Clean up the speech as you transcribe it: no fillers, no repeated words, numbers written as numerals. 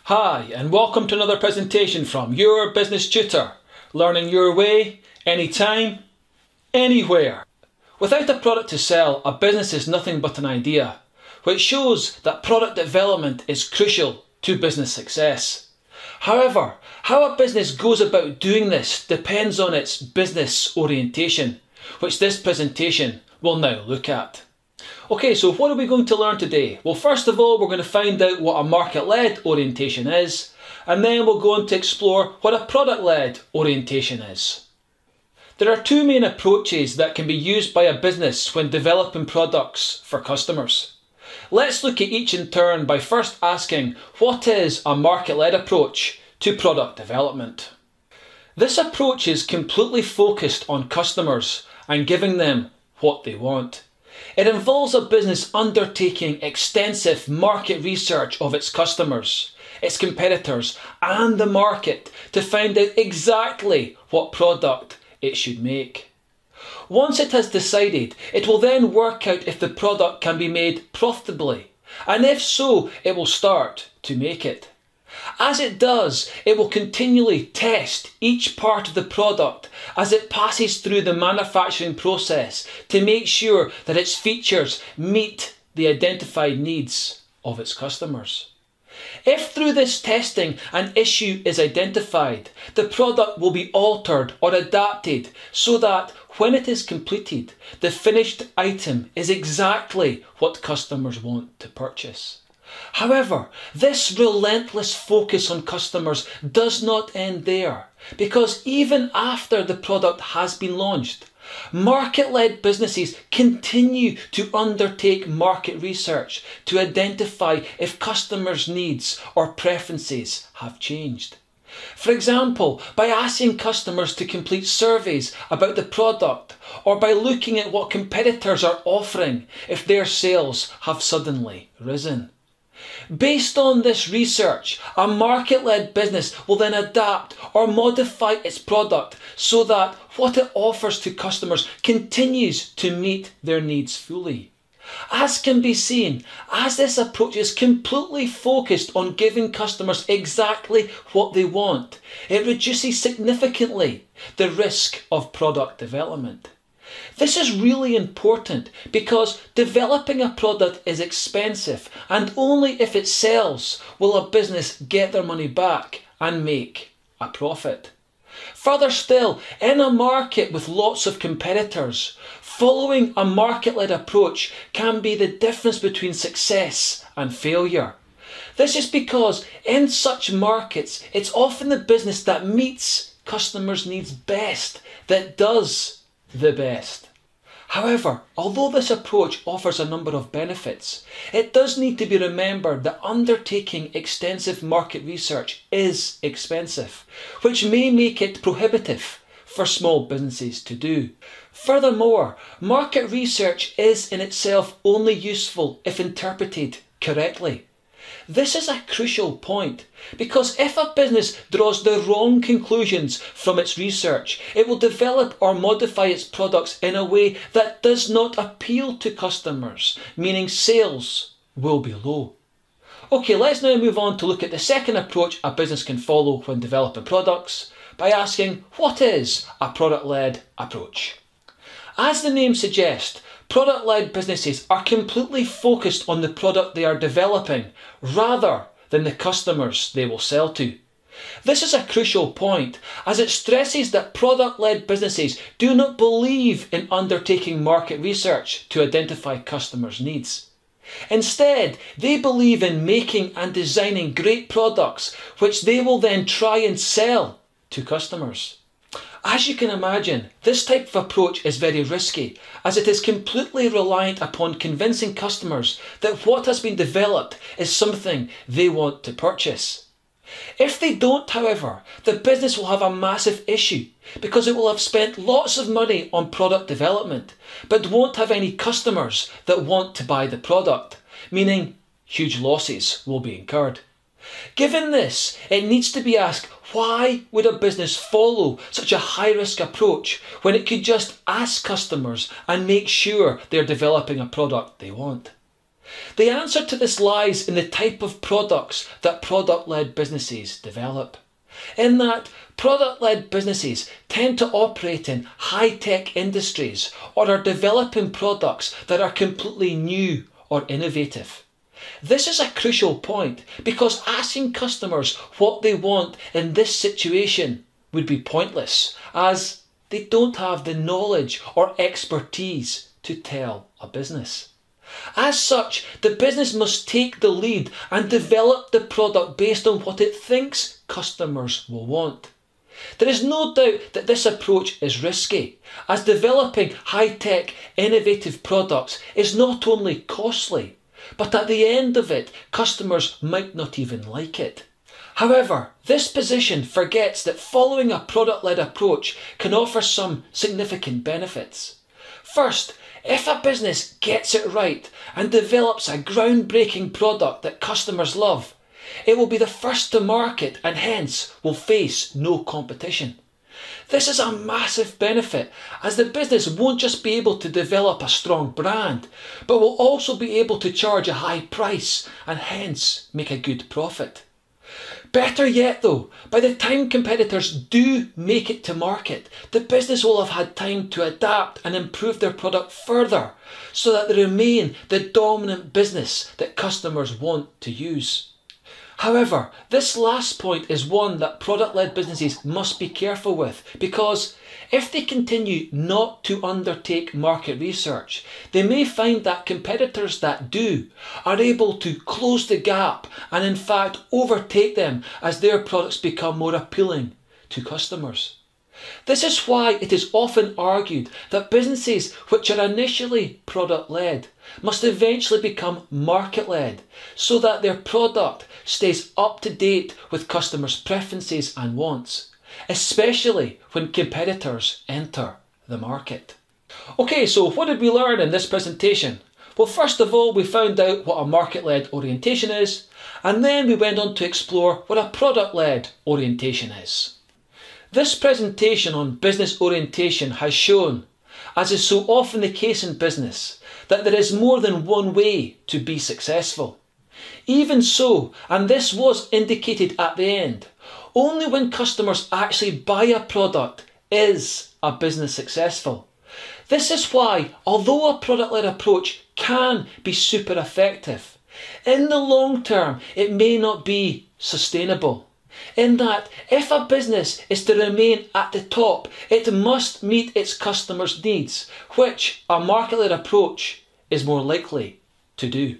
Hi, and welcome to another presentation from your business tutor, learning your way, anytime, anywhere. Without a product to sell, a business is nothing but an idea, which shows that product development is crucial to business success. However, how a business goes about doing this depends on its business orientation, which this presentation will now look at. Okay, so what are we going to learn today? Well, first of all, we're going to find out what a market-led orientation is, and then we'll go on to explore what a product-led orientation is. There are two main approaches that can be used by a business when developing products for customers. Let's look at each in turn by first asking, what is a market-led approach to product development? This approach is completely focused on customers and giving them what they want. It involves a business undertaking extensive market research of its customers, its competitors, and the market to find out exactly what product it should make. Once it has decided, it will then work out if the product can be made profitably, and if so, it will start to make it. As it does, it will continually test each part of the product as it passes through the manufacturing process to make sure that its features meet the identified needs of its customers. If through this testing an issue is identified, the product will be altered or adapted so that when it is completed, the finished item is exactly what customers want to purchase. However, this relentless focus on customers does not end there, because even after the product has been launched, market-led businesses continue to undertake market research to identify if customers' needs or preferences have changed. For example, by asking customers to complete surveys about the product, or by looking at what competitors are offering if their sales have suddenly risen. Based on this research, a market-led business will then adapt or modify its product so that what it offers to customers continues to meet their needs fully. As can be seen, as this approach is completely focused on giving customers exactly what they want, it reduces significantly the risk of product development. This is really important because developing a product is expensive, and only if it sells will a business get their money back and make a profit. Further still, in a market with lots of competitors, following a market-led approach can be the difference between success and failure. This is because in such markets, it's often the business that meets customers' needs best that does the best. However, although this approach offers a number of benefits, it does need to be remembered that undertaking extensive market research is expensive, which may make it prohibitive for small businesses to do. Furthermore, market research is in itself only useful if interpreted correctly. This is a crucial point because if a business draws the wrong conclusions from its research, it will develop or modify its products in a way that does not appeal to customers, meaning sales will be low. Okay, let's now move on to look at the second approach a business can follow when developing products by asking, what is a product-led approach? As the name suggests, product-led businesses are completely focused on the product they are developing rather than the customers they will sell to. This is a crucial point as it stresses that product-led businesses do not believe in undertaking market research to identify customers' needs. Instead, they believe in making and designing great products which they will then try and sell to customers. As you can imagine, this type of approach is very risky as it is completely reliant upon convincing customers that what has been developed is something they want to purchase. If they don't, however, the business will have a massive issue because it will have spent lots of money on product development but won't have any customers that want to buy the product, meaning huge losses will be incurred. Given this, it needs to be asked, why would a business follow such a high-risk approach when it could just ask customers and make sure they're developing a product they want? The answer to this lies in the type of products that product-led businesses develop. In that, product-led businesses tend to operate in high-tech industries or are developing products that are completely new or innovative. This is a crucial point because asking customers what they want in this situation would be pointless, as they don't have the knowledge or expertise to tell a business. As such, the business must take the lead and develop the product based on what it thinks customers will want. There is no doubt that this approach is risky, as developing high-tech, innovative products is not only costly, but at the end of it, customers might not even like it. However, this position forgets that following a product-led approach can offer some significant benefits. First, if a business gets it right and develops a groundbreaking product that customers love, it will be the first to market and hence will face no competition. This is a massive benefit, as the business won't just be able to develop a strong brand, but will also be able to charge a high price and hence make a good profit. Better yet though, by the time competitors do make it to market, the business will have had time to adapt and improve their product further so that they remain the dominant business that customers want to use. However, this last point is one that product-led businesses must be careful with, because if they continue not to undertake market research, they may find that competitors that do are able to close the gap and in fact overtake them as their products become more appealing to customers. This is why it is often argued that businesses which are initially product-led must eventually become market-led so that their product stays up to date with customers' preferences and wants, especially when competitors enter the market. Okay, so what did we learn in this presentation? Well, first of all, we found out what a market-led orientation is, and then we went on to explore what a product-led orientation is. This presentation on business orientation has shown, as is so often the case in business, that there is more than one way to be successful. Even so, and this was indicated at the end, only when customers actually buy a product is a business successful. This is why, although a product-led approach can be super effective, in the long term it may not be sustainable. In that, if a business is to remain at the top, it must meet its customers' needs, which a market-led approach is more likely to do.